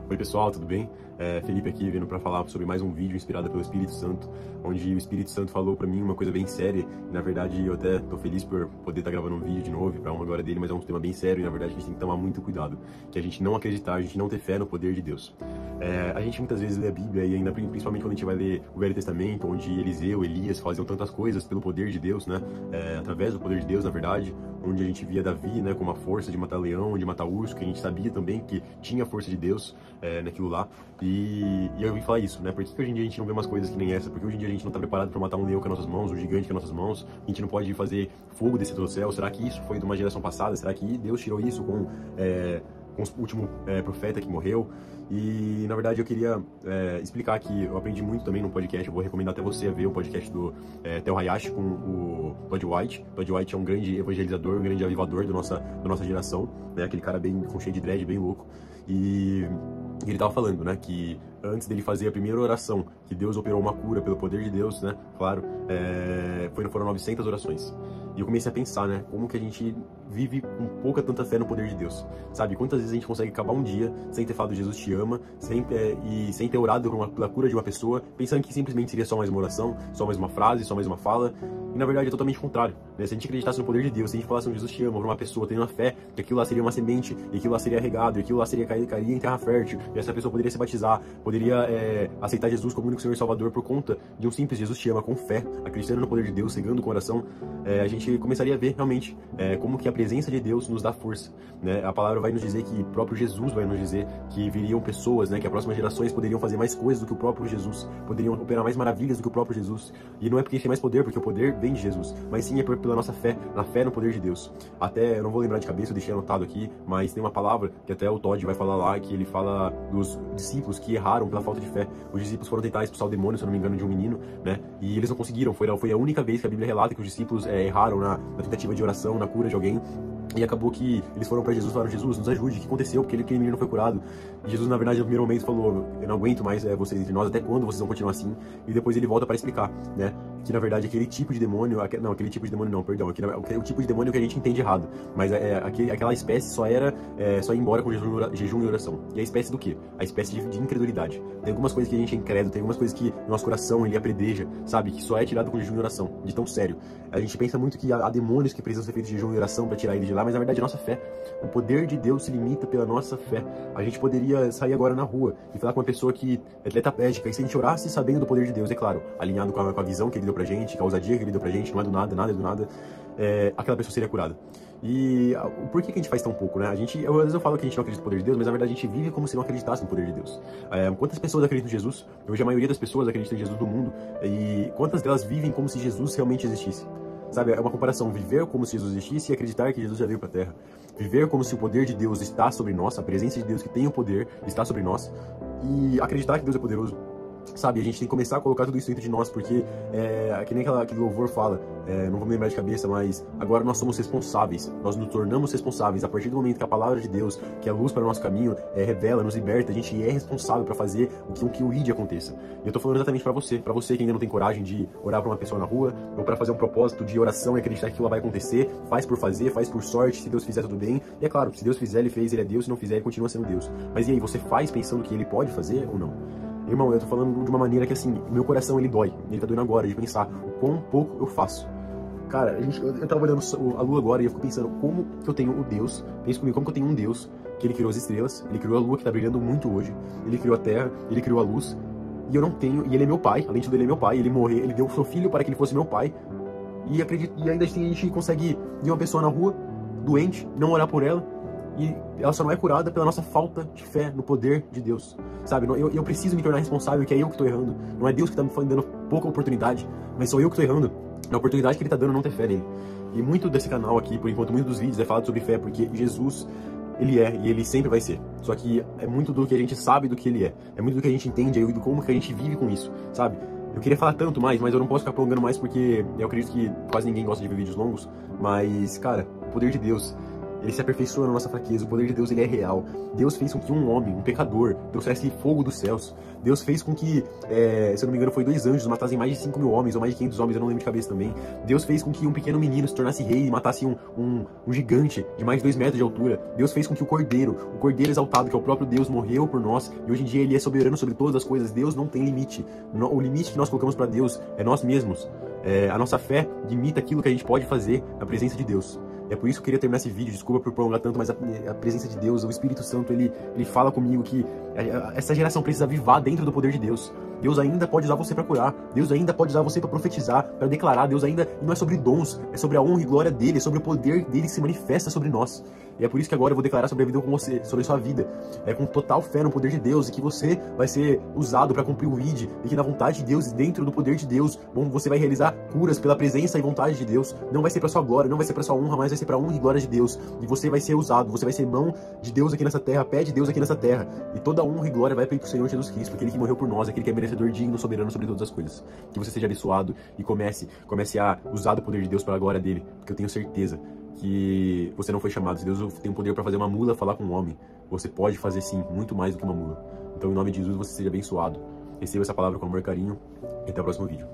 Oi pessoal, tudo bem? Felipe aqui, vindo para falar sobre mais um vídeo inspirado pelo Espírito Santo, onde o Espírito Santo falou para mim uma coisa bem séria. E, na verdade, eu até tô feliz por poder estar gravando um vídeo de novo para uma glória dele, mas é um tema bem sério e na verdade a gente tem que tomar muito cuidado, que a gente não acreditar, a gente não ter fé no poder de Deus. A gente muitas vezes lê a Bíblia e ainda principalmente quando a gente vai ler o Velho Testamento, onde Eliseu, Elias faziam tantas coisas pelo poder de Deus, né? Através do poder de Deus, na verdade, onde a gente via Davi, né, com uma força de matar leão, de matar urso, que a gente sabia também que tinha a força de Deus naquilo lá. E eu ouvi falar isso, né? Por que hoje em dia a gente não vê umas coisas que nem essa? Porque hoje em dia a gente não está preparado para matar um leão com as nossas mãos, um gigante com as nossas mãos, a gente não pode fazer fogo descer do céu. Será que isso foi de uma geração passada? Será que Deus tirou isso com o último profeta que morreu? E na verdade eu queria explicar que eu aprendi muito também no podcast. Eu vou recomendar até você ver o podcast do Tel Hayashi com o Todd White. Todd White é um grande evangelizador, um grande avivador da nossa geração, né? Aquele cara bem com cheio de dread, bem louco. E ele tava falando, né, que antes dele fazer a primeira oração, que Deus operou uma cura pelo poder de Deus, né, claro, foram 900 orações. E eu comecei a pensar, né, como que a gente vive com pouca tanta fé no poder de Deus, sabe? Quantas vezes a gente consegue acabar um dia sem ter falado Jesus te ama, sem ter orado pela cura de uma pessoa, pensando que simplesmente seria só mais uma oração, só mais uma frase, só mais uma fala, e na verdade é totalmente contrário, né? Se a gente acreditasse no poder de Deus, se a gente falasse um Jesus te ama pra uma pessoa, tendo uma fé, que aquilo lá seria uma semente, e aquilo lá seria regado, e aquilo lá cairia em terra fértil, e essa pessoa poderia se batizar, poderia aceitar Jesus como único Senhor e Salvador por conta de um simples Jesus te ama, com fé, acreditando no poder de Deus, cegando o coração, a gente começaria a ver realmente como que a presença de Deus nos dá força, né? A palavra vai nos dizer que o próprio Jesus vai nos dizer que viriam pessoas, né, que as próximas gerações poderiam fazer mais coisas do que o próprio Jesus, poderiam operar mais maravilhas do que o próprio Jesus. E não é porque a gente tem mais poder, porque o poder vem de Jesus, mas sim é pela nossa fé, na fé no poder de Deus. Até, eu não vou lembrar de cabeça, eu deixei anotado aqui, mas tem uma palavra que até o Todd vai falar lá, que ele fala dos discípulos que erraram pela falta de fé. Os discípulos foram tentar expulsar o demônio, se eu não me engano, de um menino, né, e eles não conseguiram. Foi a única vez que a Bíblia relata que os discípulos erraram na tentativa de oração, na cura de alguém. E acabou que eles foram para Jesus e falaram: Jesus, nos ajude, o que aconteceu? Porque aquele menino não foi curado. E Jesus, na verdade, no primeiro momento falou: eu não aguento mais vocês entre nós, até quando vocês vão continuar assim? E depois ele volta para explicar, né, que na verdade aquele tipo de demônio, aquele tipo de demônio não, perdão, o tipo de demônio que a gente entende errado, mas aquela espécie só ia embora com jejum e oração. E a espécie do quê? A espécie de incredulidade. Tem algumas coisas que a gente é incrédulo, tem algumas coisas que no nosso coração ele apredeja, sabe, que só é tirado com jejum e oração, de tão sério. A gente pensa muito que há demônios que precisam ser feitos de jejum e oração para tirar ele de lá, mas na verdade a nossa fé, o poder de Deus se limita pela nossa fé. A gente poderia sair agora na rua e falar com uma pessoa que é tetraplégica, e se a gente orasse sabendo do poder de Deus, é claro, alinhado com a visão que ele deu pra gente, com a ousadia que ele deu pra gente, não é do nada, nada é do nada, aquela pessoa seria curada. E por que a gente faz tão pouco, né? Às vezes eu falo que a gente não acredita no poder de Deus, mas na verdade a gente vive como se não acreditasse no poder de Deus. Quantas pessoas acreditam em Jesus? Hoje a maioria das pessoas acredita em Jesus do mundo, e quantas delas vivem como se Jesus realmente existisse? Sabe, é uma comparação, viver como se Jesus existisse e acreditar que Jesus já veio pra Terra. Viver como se o poder de Deus está sobre nós, a presença de Deus que tem o poder está sobre nós, e acreditar que Deus é poderoso. Sabe, a gente tem que começar a colocar tudo isso dentro de nós, porque que nem aquele louvor fala, não vou me lembrar de cabeça, mas agora nós somos responsáveis, nós nos tornamos responsáveis a partir do momento que a palavra de Deus, que é a luz para o nosso caminho, revela, nos liberta, a gente é responsável para fazer que o ID aconteça. E eu tô falando exatamente para você que ainda não tem coragem de orar para uma pessoa na rua, ou para fazer um propósito de oração e acreditar que aquilo vai acontecer, faz por fazer, faz por sorte, se Deus fizer tudo bem, e é claro, se Deus fizer, ele fez, ele é Deus, se não fizer, ele continua sendo Deus. Mas e aí, você faz pensando que ele pode fazer ou não? Irmão, eu tô falando de uma maneira que, assim, meu coração, ele dói. Ele tá doendo agora, de pensar o quão pouco eu faço. Cara, eu tava olhando a lua agora e eu fico pensando como que eu tenho o Deus, pensa comigo, como que eu tenho um Deus, que ele criou as estrelas, ele criou a lua que tá brilhando muito hoje, ele criou a terra, ele criou a luz, e eu não tenho, e ele é meu pai, além de tudo ele é meu pai, ele morreu, ele deu o seu filho para que ele fosse meu pai, e ainda assim a gente consegue ver uma pessoa na rua, doente, não orar por ela, e ela só não é curada pela nossa falta de fé no poder de Deus, sabe? Eu preciso me tornar responsável, que é eu que estou errando. Não é Deus que está me dando pouca oportunidade, mas sou eu que estou errando na oportunidade que ele está dando, não ter fé nele. E muito desse canal aqui, por enquanto, muitos dos vídeos é falado sobre fé, porque Jesus, ele é e ele sempre vai ser. Só que é muito do que a gente sabe do que ele é muito do que a gente entende e do como que a gente vive com isso, sabe? Eu queria falar tanto mais, mas eu não posso ficar prolongando mais, porque eu acredito que quase ninguém gosta de ver vídeos longos, mas, cara, o poder de Deus, ele se aperfeiçoa na nossa fraqueza. O poder de Deus, ele é real. Deus fez com que um homem, um pecador, trouxesse fogo dos céus. Deus fez com que, se eu não me engano, foi 2 anjos matassem mais de 5.000 homens, ou mais de 500 homens, eu não lembro de cabeça também. Deus fez com que um pequeno menino se tornasse rei e matasse um gigante de mais de 2 metros de altura. Deus fez com que o cordeiro exaltado, que é o próprio Deus, morreu por nós, e hoje em dia ele é soberano sobre todas as coisas. Deus não tem limite. O limite que nós colocamos para Deus é nós mesmos. A nossa fé limita aquilo que a gente pode fazer na presença de Deus. É por isso que eu queria terminar esse vídeo, desculpa por prolongar tanto, mas a presença de Deus, o Espírito Santo, ele fala comigo que essa geração precisa avivar dentro do poder de Deus. Deus ainda pode usar você para curar, Deus ainda pode usar você para profetizar, para declarar. Deus ainda não é sobre dons, é sobre a honra e glória dele, é sobre o poder dele que se manifesta sobre nós. E é por isso que agora eu vou declarar sobre a vida com você, sobre a sua vida, com total fé no poder de Deus, e que você vai ser usado para cumprir o ID, e que na vontade de Deus, dentro do poder de Deus, você vai realizar curas pela presença e vontade de Deus. Não vai ser para sua glória, não vai ser para sua honra, mas vai ser para honra e glória de Deus. E você vai ser usado, você vai ser mão de Deus aqui nessa terra, pé de Deus aqui nessa terra. E toda honra e glória vai para o Senhor Jesus Cristo, aquele que morreu por nós, aquele que é merecedor, digno, soberano sobre todas as coisas. Que você seja abençoado e comece a usar do poder de Deus para a glória dele, porque eu tenho certeza que você não foi chamado. Se Deus tem o poder para fazer uma mula falar com um homem, você pode fazer sim, muito mais do que uma mula. Então, em nome de Jesus, você seja abençoado. Receba essa palavra com amor e carinho, e até o próximo vídeo.